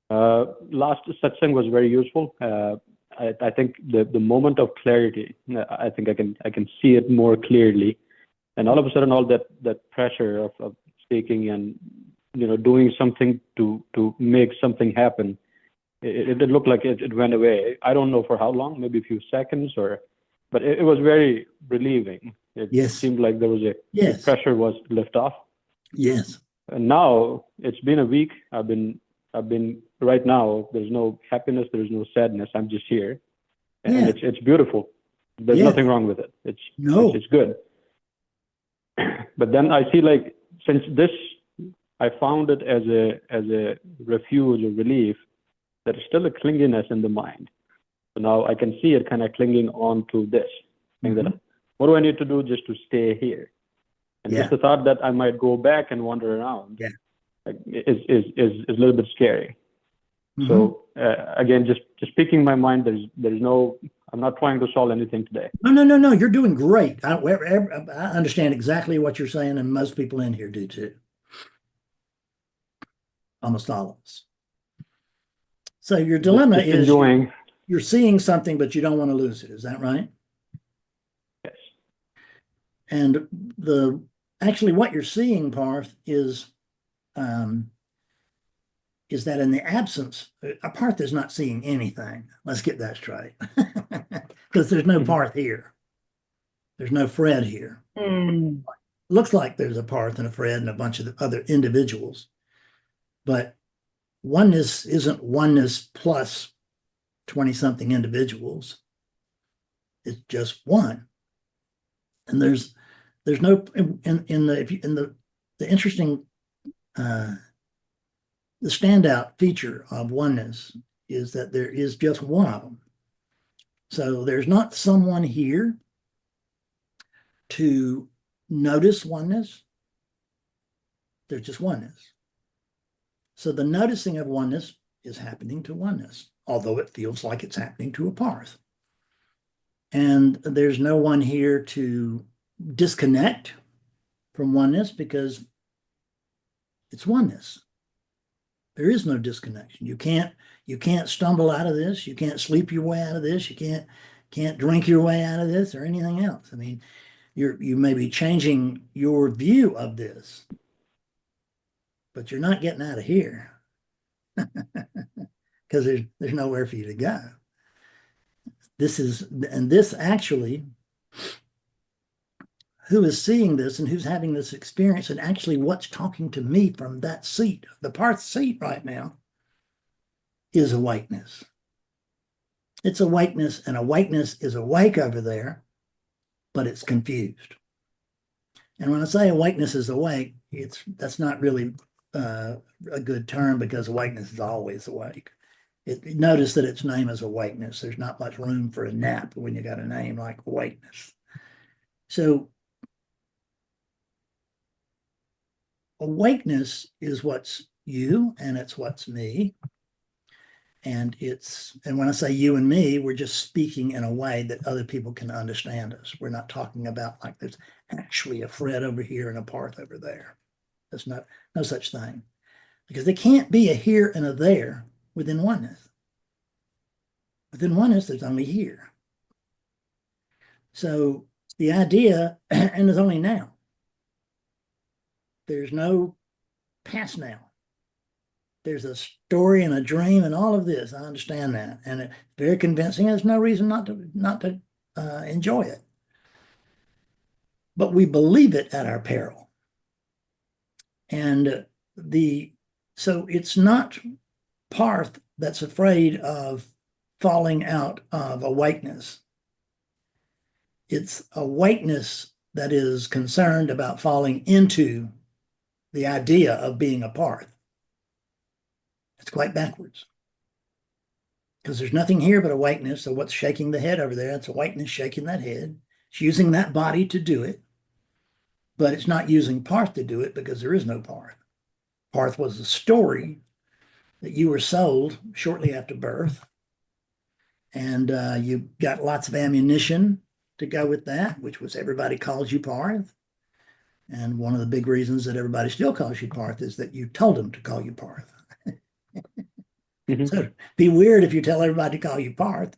Last satsang was very useful. I think the moment of clarity, I think I can see it more clearly, and all of a sudden, all that pressure of speaking and doing something to make something happen, it looked like it went away. I don't know for how long, maybe a few seconds, but it was very relieving. It Yes. seemed like there was the Yes. pressure was lift off. Yes. And now it's been a week. I've been right now. There's no happiness. There's no sadness. I'm just here, and Yeah. it's beautiful. There's Yeah. nothing wrong with it. No. It's good. But then I see, like, since this, I found it as a refuge or relief. There's still a clinginess in the mind. So now I can see it kind of clinging on to this, saying that, what do I need to do just to stay here? And Yeah. just the thought that I might go back and wander around, Yeah. like, is a little bit scary. Mhm. So again, just speaking my mind. There's no. I'm not trying to solve anything today. No. You're doing great. I understand exactly what you're saying, and most people in here do too. Almost all of us. So your dilemma Just is enjoying. you're seeing something, but you don't want to lose it. Is that right? Yes. And actually what you're seeing, Parth, is that in the absence, Parth is not seeing anything. Let's get that straight. Because there's no Parth here. There's no Fred here. Looks like there's a Parth and a Fred and a bunch of other individuals. But oneness isn't oneness plus 20-something individuals. It's just one. And there's no in the interesting the standout feature of oneness is that there is just one of them. So there's not someone here to notice oneness. There's just oneness. So the noticing of oneness is happening to oneness, although it feels like it's happening to a Parth. And there's no one here to disconnect from oneness because it's oneness. There is no disconnection. You can't stumble out of this. You can't sleep your way out of this. You can't drink your way out of this or anything else. I mean, you may be changing your view of this, but you're not getting out of here because there's nowhere for you to go. This actually, who is seeing this and who's having this experience, and actually what's talking to me from that seat, the Parth seat right now, is awakeness. It's awakeness, and awakeness is awake over there, but it's confused. And when I say awakeness is awake, that's not really a good term, because awakeness is always awake. Notice that its name is awakeness. There's not much room for a nap when you got a name like awakeness. So awakeness is what's you, and it's what's me. And when I say you and me, we're just speaking in a way that other people can understand us. We're not talking about like there's actually a Fred over here and a Parth over there. There's no such thing, because there can't be a here and a there within oneness. Within oneness, there's only here. So the idea, and it's only now. There's no past now. There's a story and a dream and all of this. I understand that, and it's very convincing. There's no reason not to enjoy it, but we believe it at our peril. And so it's not Parth that's afraid of falling out of awakeness. It's awakeness that is concerned about falling into the idea of being a Parth. It's quite backwards, because there's nothing here but awakeness. So what's shaking the head over there? It's awakeness shaking that head. It's using that body to do it, but it's not using Parth to do it, because there is no Parth. Parth was a story that you were sold shortly after birth, and you got lots of ammunition to go with that, which was everybody calls you Parth. And one of the big reasons that everybody still calls you Parth is that you told them to call you Parth. Mhm. So it'd be weird if you tell everybody to call you Parth,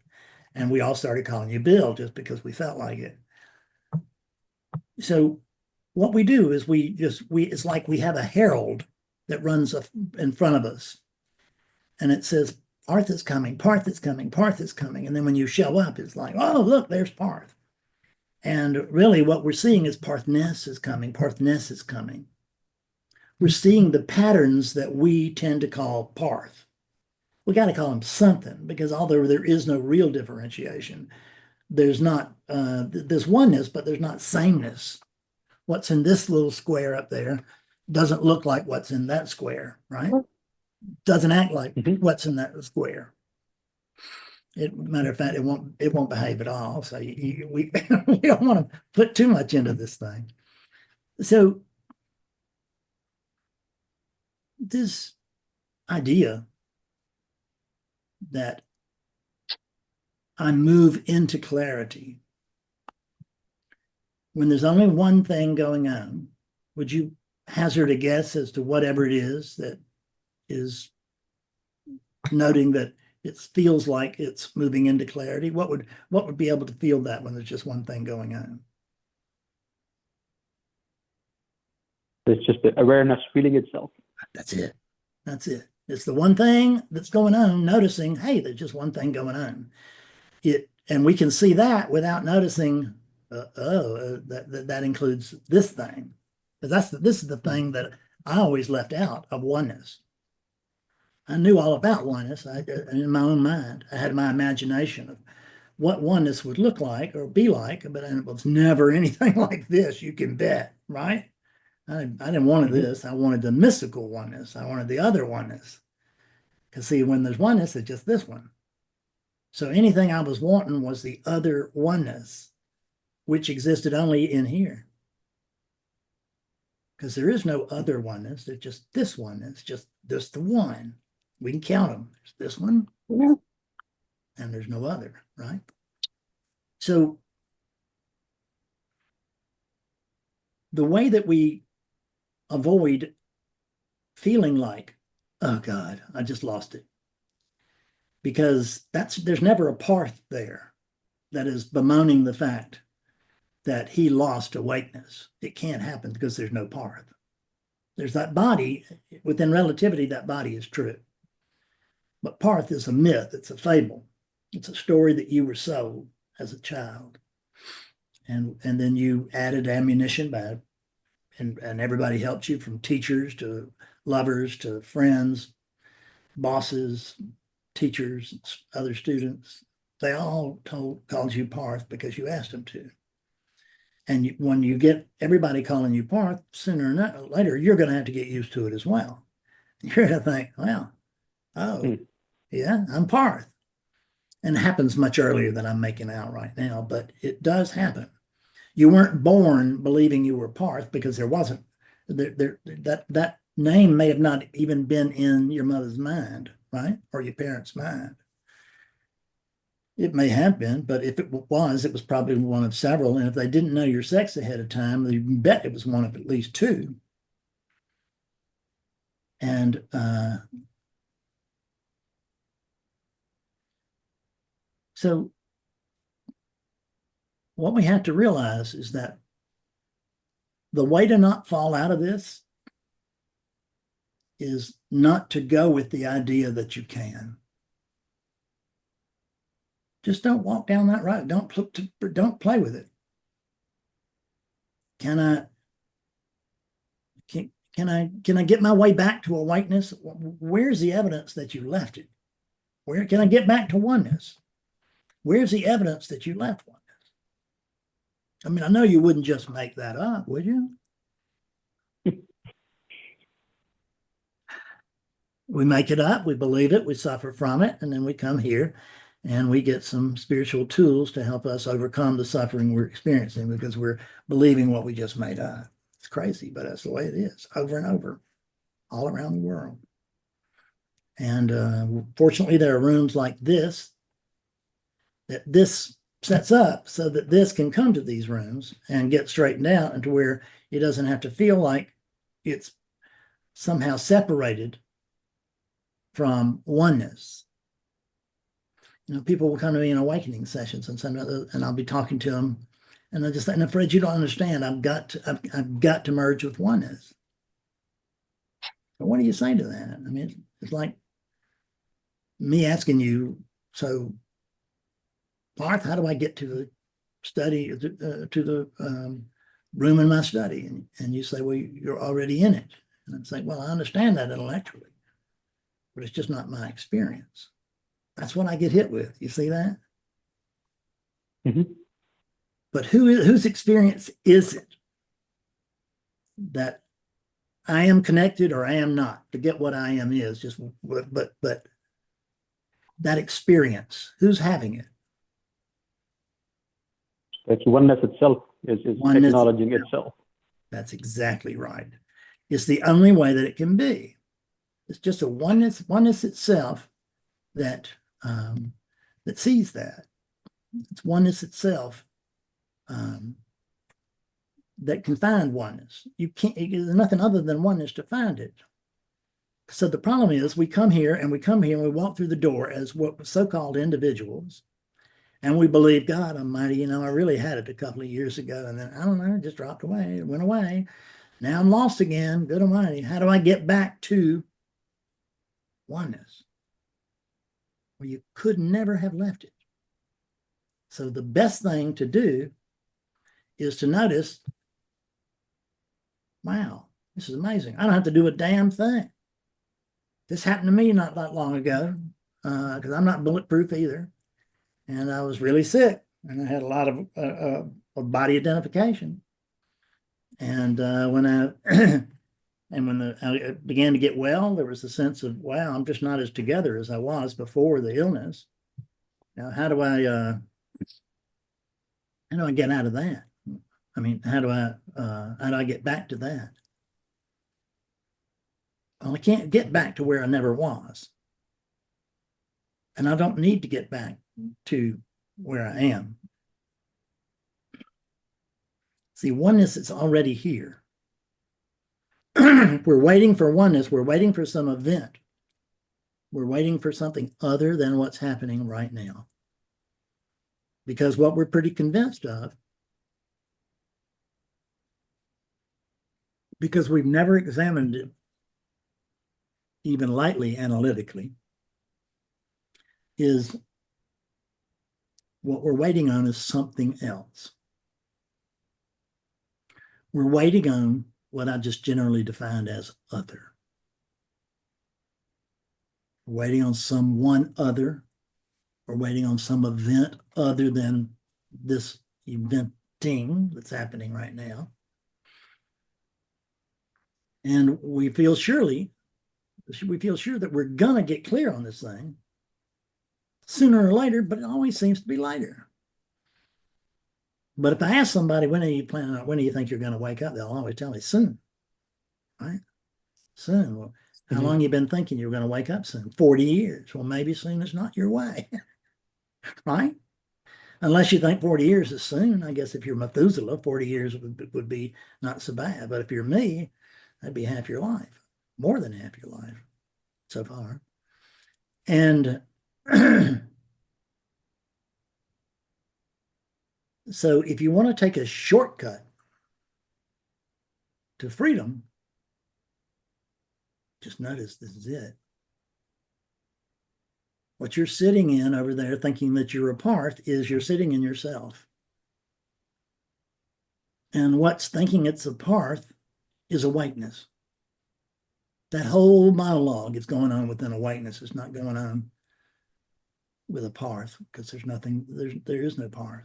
and we all started calling you Bill just because we felt like it. So what we do is it's like we have a herald that runs in front of us, and it says Parth is coming, Parth is coming, Parth is coming. And then when you show up, it's like, oh, look, there's Parth. And really what we're seeing is Parthness is coming, Parthness is coming. We're seeing the patterns that we tend to call Parth. We got to call them something, because although there is no real differentiation, there's not, there's oneness, but there's not sameness. What's in this little square up there doesn't look like what's in that square, right? Doesn't act like what's in that square. Matter of fact, it won't behave at all. So we we don't want to put too much into this thing. So this idea that I move into clarity when there's only one thing going on, would you hazard a guess as to whatever it is that is noting that it feels like it's moving into clarity? What would be able to feel that when there's just one thing going on? It's just the awareness feeling itself. That's it. That's it. It's the one thing that's going on, noticing, hey, there's just one thing going on. And we can see that without noticing, that includes this thing. Because this is the thing that I always left out of oneness. I knew all about oneness in my own mind. I had my imagination of what oneness would look like or be like, but it was never anything like this, you can bet, right? I didn't want this. I wanted the mystical oneness. I wanted the other oneness. Because see, when there's oneness, it's just this one. So anything I was wanting was the other oneness, which existed only in here. Because there is no other oneness. There's just this one. It's just this the one. We can count them. There's this one, and there's no other, right? So the way that we avoid feeling like, oh God, I just lost it. Because there's never a Parth there that is bemoaning the fact that he lost awakeness. It can't happen because there's no Parth. There's that body, within relativity, that body is true. But Parth is a myth, it's a fable. It's a story that you were sold as a child. And then you added ammunition by, and everybody helped you, from teachers to lovers to friends, bosses, teachers, other students. They all called you Parth because you asked them to. And when you get everybody calling you Parth, sooner or later, you're going to have to get used to it as well. You're going to think, well, yeah, I'm Parth. And it happens much earlier than I'm making out right now, but it does happen. You weren't born believing you were Parth because there wasn't. That name may have not even been in your mother's mind, right? Or your parents' mind. It may have been, but if it was probably one of several. And if they didn't know your sex ahead of time, they bet it was one of at least two. And so what we have to realize is that the way to not fall out of this is not to go with the idea that you can. Just don't walk down that road. Don't play with it. Can I get my way back to awakeness? Where's the evidence that you left it? Where can I get back to oneness? Where's the evidence that you left oneness? I mean, I know you wouldn't just make that up, would you? We make it up, we believe it, we suffer from it, and then we come here and we get some spiritual tools to help us overcome the suffering we're experiencing because we're believing what we just made up. It's crazy, but that's the way it is, over and over, all around the world. And fortunately, there are rooms like this that this sets up so that this can come to these rooms and get straightened out, and to where it doesn't have to feel like it's somehow separated from oneness. You know, people will come to me in awakening sessions and I'll be talking to them, and I just say, I'm afraid you don't understand. I've got to merge with oneness. But what do you say to that? I mean, it's like me asking you, so Parth, how do I get to the study, to the room in my study? And you say, well, you're already in it. And I'm saying, well, I understand that intellectually, but it's just not my experience. That's what I get hit with. You see that? Mm-hmm. But whose experience is it that I am connected or I am not? Forget what I am is. Just but that experience, who's having it? It's oneness itself is Oneness acknowledging itself. That's exactly right. It's the only way that it can be. It's just a oneness itself that sees that. It's oneness itself that can find oneness. You can't. There's nothing other than oneness to find it. So the problem is, we come here and we walk through the door as what so-called individuals, and we believe, God Almighty, you know, I really had it a couple of years ago, and then I don't know, it just dropped away, it went away. Now I'm lost again. Good Almighty, how do I get back to oneness? Well, you could never have left it. So the best thing to do is to notice, wow, this is amazing. I don't have to do a damn thing. This happened to me not that long ago, because I'm not bulletproof either. And I was really sick, and I had a lot of body identification. And when I I began to get well, there was a sense of, wow, I'm just not as together as I was before the illness. Now, how do I get out of that? I mean, how do I get back to that? Well, I can't get back to where I never was. And I don't need to get back to where I am. See, oneness is already here. We're waiting for oneness. We're waiting for some event. We're waiting for something other than what's happening right now. Because what we're pretty convinced of, because we've never examined it even lightly analytically, is what we're waiting on is something else. We're waiting on what I just generally defined as other. We're waiting on someone other. We're waiting on some event other than this eventing that's happening right now. And we feel sure that we're going to get clear on this thing sooner or later, but it always seems to be later. But if I ask somebody, when do you think you're going to wake up? They'll always tell me soon, right? Soon. Well, how long you been thinking you're going to wake up soon? 40 years. Well, maybe soon is not your way, right? Unless you think 40 years is soon. I guess if you're Methuselah, 40 years would be not so bad. But if you're me, that'd be half your life, more than half your life so far. And so if you want to take a shortcut to freedom, just notice this is it. What you're sitting in over there thinking that you're apart is you're sitting in yourself. And what's thinking it's apart is awakeness. That whole monologue is going on within awakeness. It's not going on with a parth, because there is no parth.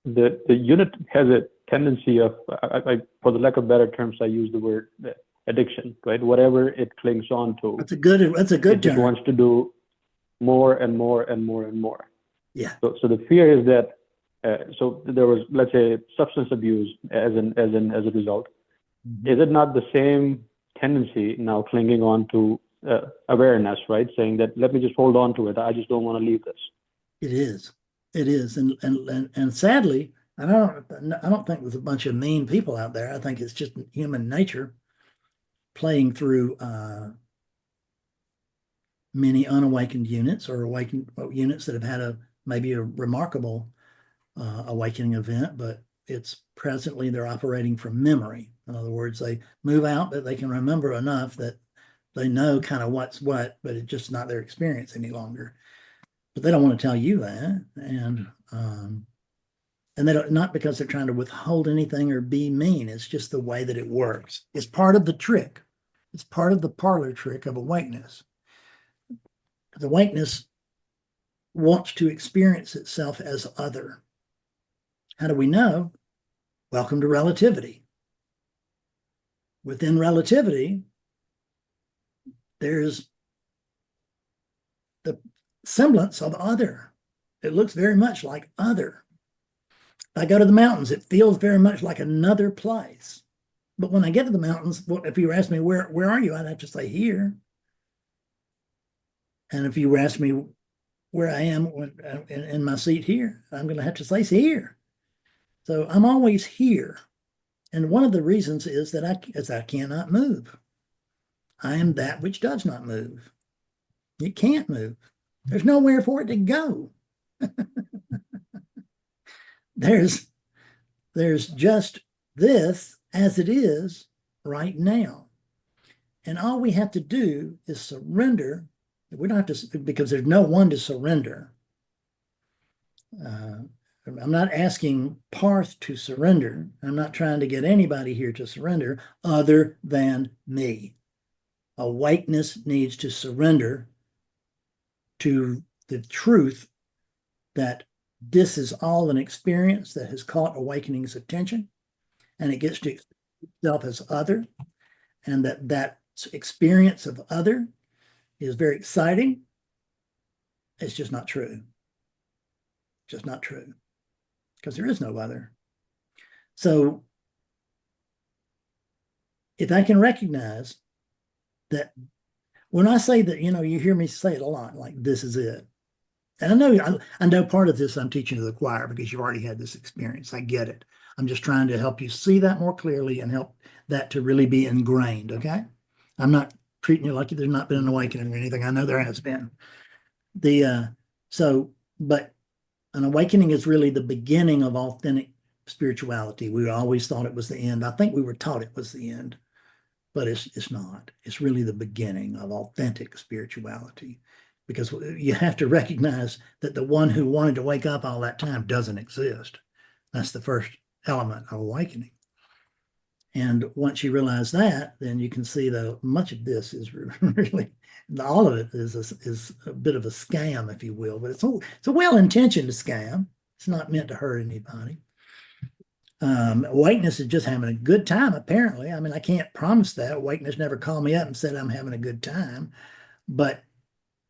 The unit has a tendency of, for the lack of better terms, I use the word addiction, right? Whatever it clings on to. That's a good it term. It wants to do more and more and more and more. Yeah. So the fear is that, so there was, let's say, substance abuse as a result. Mm-hmm. Is it not the same tendency now clinging on to awareness, right? Saying that, let me just hold on to it. I just don't want to leave this. It is. And sadly, I don't think there's a bunch of mean people out there. I think it's just human nature playing through many unawakened units or awakened units that have had maybe a remarkable awakening event, but it's presently they're operating from memory. In other words, they move out, but they can remember enough that they know kind of what's what, but it's just not their experience any longer. But they don't want to tell you that, and they don't, not because they're trying to withhold anything or be mean. It's just the way that it works. It's part of the trick. It's part of the parlor trick of awakeness. The awakeness wants to experience itself as other. How do we know? Welcome to relativity. Within relativity, there's the semblance of other. It looks very much like other. If I go to the mountains, it feels very much like another place. But when I get to the mountains, if you ask me, where are you? I'd have to say here. And if you ask me where I am in my seat here, I'm going to have to say here. So I'm always here. And one of the reasons is that I cannot move. I am that which does not move. It can't move. There's nowhere for it to go. There's just this as it is right now. And all we have to do is surrender. We don't have to, because there's no one to surrender. I'm not asking Parth to surrender. I'm not trying to get anybody here to surrender other than me. Awakeness needs to surrender to the truth that this is all an experience that has caught awakening's attention, and it gets to itself as other, and that experience of other is very exciting. It's just not true. Just not true, because there is no other. So if I can recognize that, when I say that, you hear me say it a lot, like this is it. And I know part of this I'm teaching to the choir because you've already had this experience. I get it. I'm just trying to help you see that more clearly and help that to really be ingrained, okay? I'm not treating you like there's not been an awakening or anything. I know there has been. But an awakening is really the beginning of authentic spirituality. We always thought it was the end. I think we were taught it was the end, but it's not. It's really the beginning of authentic spirituality, because you have to recognize that the one who wanted to wake up all that time doesn't exist. That's the first element of awakening. And once you realize that, then you can see that much of this is really, all of it is a bit of a scam, if you will, but it's a well-intentioned scam. It's not meant to hurt anybody. Awakeness is just having a good time, apparently. I mean, I can't promise that. Awakeness never called me up and said I'm having a good time, but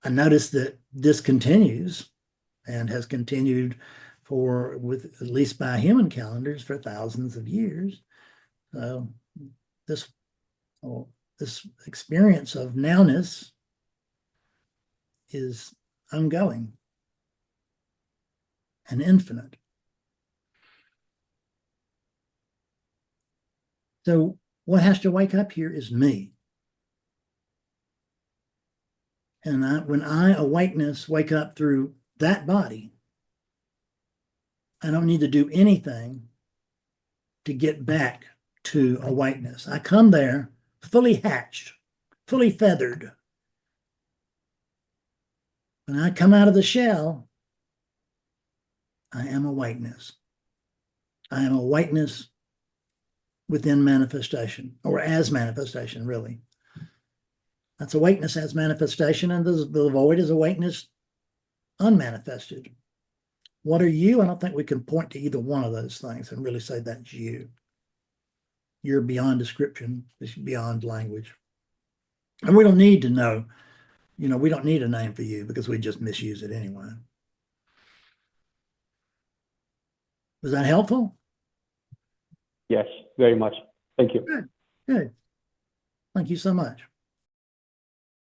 I noticed that this continues and has continued with at least by human calendars for thousands of years. So this experience of nowness is ongoing and infinite. So what has to wake up here is me. And when I awakeness wake up through that body, I don't need to do anything to get back to awakeness. I come there fully hatched, fully feathered. When I come out of the shell, I am awakeness. I am awakeness within manifestation, or as manifestation, really. That's awakeness as manifestation, and the void is awakeness unmanifested. What are you? I don't think we can point to either one of those things and really say that's you. You're beyond description. It's beyond language. And we don't need to know. We don't need a name for you because we just misuse it anyway. Was that helpful? Yes, very much. Thank you. Good. Good. Thank you so much.